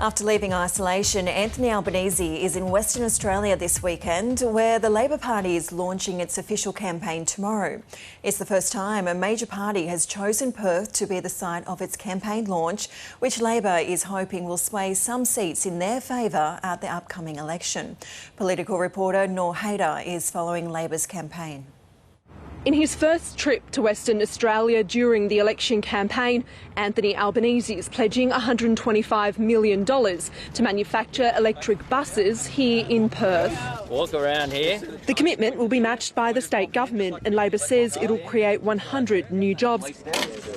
After leaving isolation, Anthony Albanese is in Western Australia this weekend, where the Labor Party is launching its official campaign tomorrow. It's the first time a major party has chosen Perth to be the site of its campaign launch, which Labor is hoping will sway some seats in their favour at the upcoming election. Political reporter Noor Haider is following Labor's campaign. In his first trip to Western Australia during the election campaign, Anthony Albanese is pledging $125 million to manufacture electric buses here in Perth. Walk around here. The commitment will be matched by the state government, and Labor says it'll create 100 new jobs.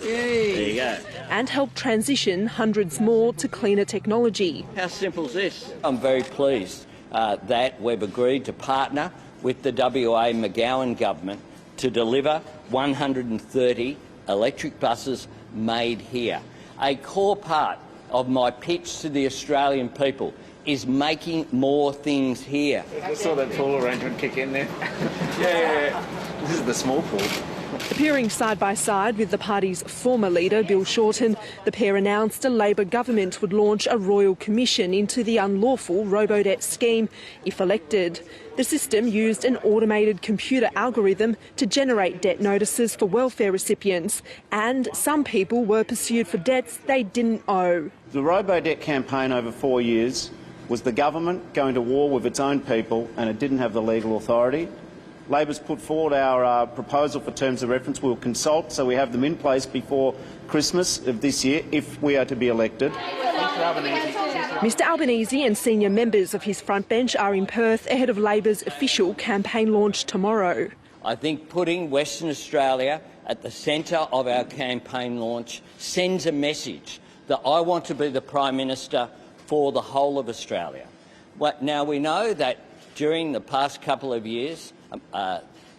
There you go. And help transition hundreds more to cleaner technology. How simple is this? I'm very pleased that we've agreed to partner with the WA McGowan government to deliver 130 electric buses made here. A core part of my pitch to the Australian people is making more things here. I saw that pool arrangement kick in there. Yeah. This is the small pool. Appearing side by side with the party's former leader, Bill Shorten, the pair announced a Labor government would launch a royal commission into the unlawful Robodebt scheme if elected. The system used an automated computer algorithm to generate debt notices for welfare recipients, and some people were pursued for debts they didn't owe. The Robodebt campaign over 4 years was the government going to war with its own people, and it didn't have the legal authority. Labor's put forward our proposal for terms of reference. We'll consult so we have them in place before Christmas of this year if we are to be elected. Mr Albanese and senior members of his front bench are in Perth ahead of Labor's official campaign launch tomorrow. I think putting Western Australia at the centre of our campaign launch sends a message that I want to be the Prime Minister for the whole of Australia. Now, we know that during the past couple of years,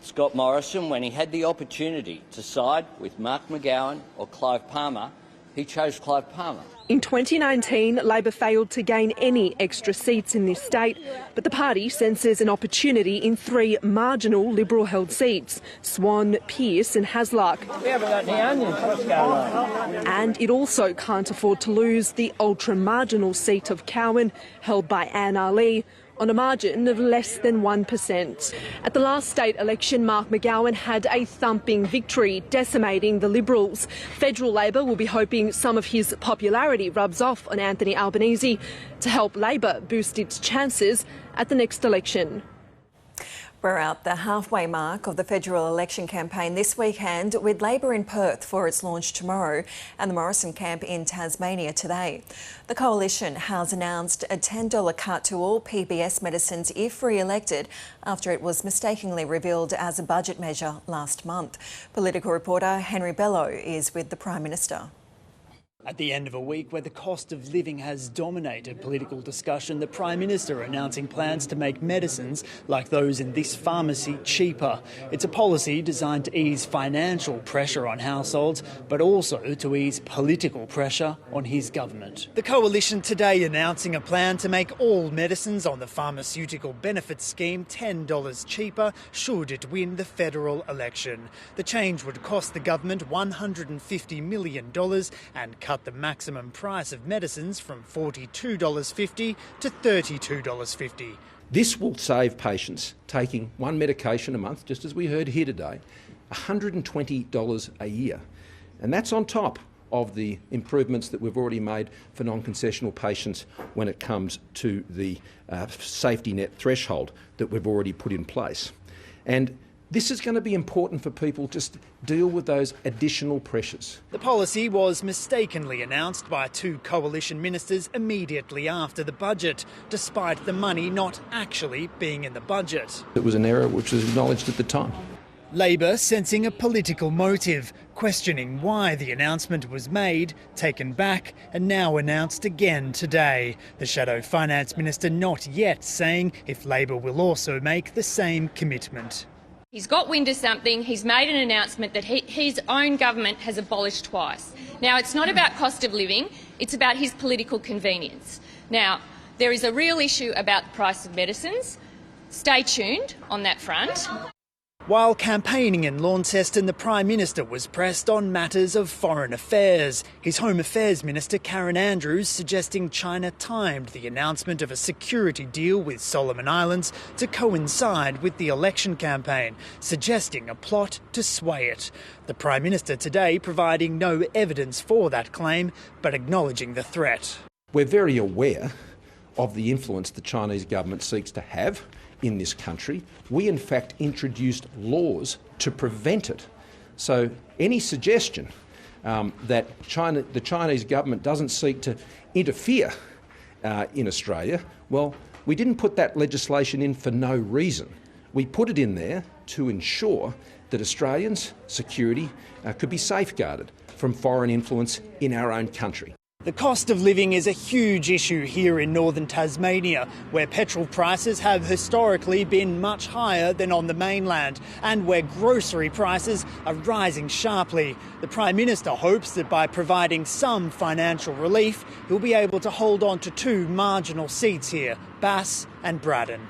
Scott Morrison, when he had the opportunity to side with Mark McGowan or Clive Palmer, he chose Clive Palmer. In 2019, Labor failed to gain any extra seats in this state, but the party senses an opportunity in 3 marginal Liberal-held seats: Swan, Pearce and Hasluck. We haven't got any onions. What's going on? And it also can't afford to lose the ultra-marginal seat of Cowan, held by Anne Ali, on a margin of less than 1%. At the last state election, Mark McGowan had a thumping victory, decimating the Liberals. Federal Labor will be hoping some of his popularity rubs off on Anthony Albanese to help Labor boost its chances at the next election. We're at the halfway mark of the federal election campaign this weekend, with Labor in Perth for its launch tomorrow and the Morrison camp in Tasmania today. The coalition has announced a $10 cut to all PBS medicines if re-elected after it was mistakenly revealed as a budget measure last month. Political reporter Henry Bello is with the Prime Minister. At the end of a week where the cost of living has dominated political discussion, the Prime Minister announcing plans to make medicines like those in this pharmacy cheaper. It's a policy designed to ease financial pressure on households, but also to ease political pressure on his government. The coalition today announcing a plan to make all medicines on the pharmaceutical benefits scheme $10 cheaper should it win the federal election. The change would cost the government $150 million and cut the maximum price of medicines from $42.50 to $32.50. This will save patients taking one medication a month, just as we heard here today, $120 a year. And that's on top of the improvements that we've already made for non-concessional patients when it comes to the safety net threshold that we've already put in place. And this is going to be important for people to deal with those additional pressures. The policy was mistakenly announced by 2 coalition ministers immediately after the budget, despite the money not actually being in the budget. It was an error which was acknowledged at the time. Labor sensing a political motive, questioning why the announcement was made, taken back and now announced again today. The Shadow Finance Minister not yet saying if Labor will also make the same commitment. He's got wind of something. He's made an announcement that his own government has abolished twice. Now, it's not about cost of living, it's about his political convenience. Now, there is a real issue about the price of medicines. Stay tuned on that front. While campaigning in Launceston, the Prime Minister was pressed on matters of foreign affairs. His Home Affairs Minister, Karen Andrews, suggesting China timed the announcement of a security deal with Solomon Islands to coincide with the election campaign, suggesting a plot to sway it. The Prime Minister today providing no evidence for that claim, but acknowledging the threat. We're very aware of the influence the Chinese government seeks to have in this country. We in fact introduced laws to prevent it. So any suggestion that the Chinese government doesn't seek to interfere in Australia, well, we didn't put that legislation in for no reason. We put it in there to ensure that Australians' security could be safeguarded from foreign influence in our own country. The cost of living is a huge issue here in northern Tasmania, where petrol prices have historically been much higher than on the mainland, and where grocery prices are rising sharply. The Prime Minister hopes that by providing some financial relief, he'll be able to hold on to two marginal seats here, Bass and Braddon.